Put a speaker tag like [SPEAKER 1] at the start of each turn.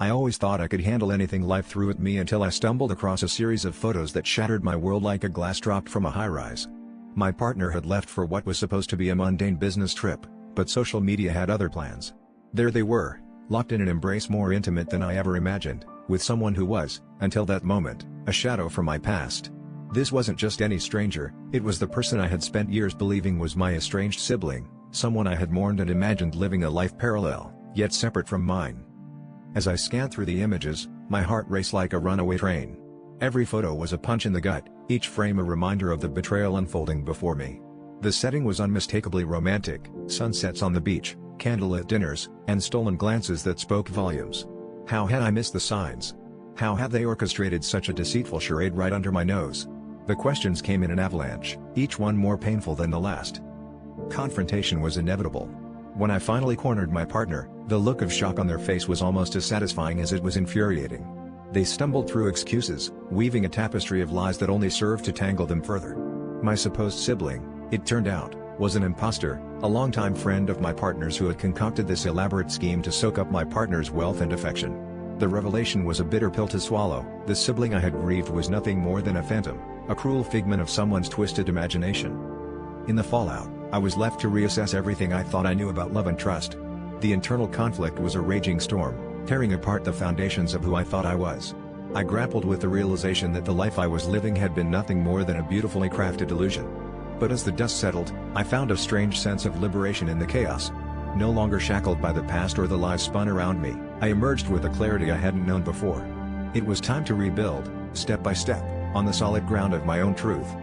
[SPEAKER 1] I always thought I could handle anything life threw at me until I stumbled across a series of photos that shattered my world like a glass dropped from a high-rise. My partner had left for what was supposed to be a mundane business trip, but social media had other plans. There they were, locked in an embrace more intimate than I ever imagined, with someone who was, until that moment, a shadow from my past. This wasn't just any stranger, it was the person I had spent years believing was my estranged sibling, someone I had mourned and imagined living a life parallel, yet separate from mine. As I scanned through the images, my heart raced like a runaway train. Every photo was a punch in the gut, each frame a reminder of the betrayal unfolding before me. The setting was unmistakably romantic, sunsets on the beach, candlelit dinners, and stolen glances that spoke volumes. How had I missed the signs? How had they orchestrated such a deceitful charade right under my nose? The questions came in an avalanche, each one more painful than the last. Confrontation was inevitable. When I finally cornered my partner, the look of shock on their face was almost as satisfying as it was infuriating. They stumbled through excuses, weaving a tapestry of lies that only served to tangle them further. My supposed sibling, it turned out, was an imposter, a longtime friend of my partner's who had concocted this elaborate scheme to soak up my partner's wealth and affection. The revelation was a bitter pill to swallow. The sibling I had grieved was nothing more than a phantom, a cruel figment of someone's twisted imagination. In the fallout, I was left to reassess everything I thought I knew about love and trust. The internal conflict was a raging storm, tearing apart the foundations of who I thought I was. I grappled with the realization that the life I was living had been nothing more than a beautifully crafted illusion. But as the dust settled, I found a strange sense of liberation in the chaos. No longer shackled by the past or the lies spun around me, I emerged with a clarity I hadn't known before. It was time to rebuild, step by step, on the solid ground of my own truth.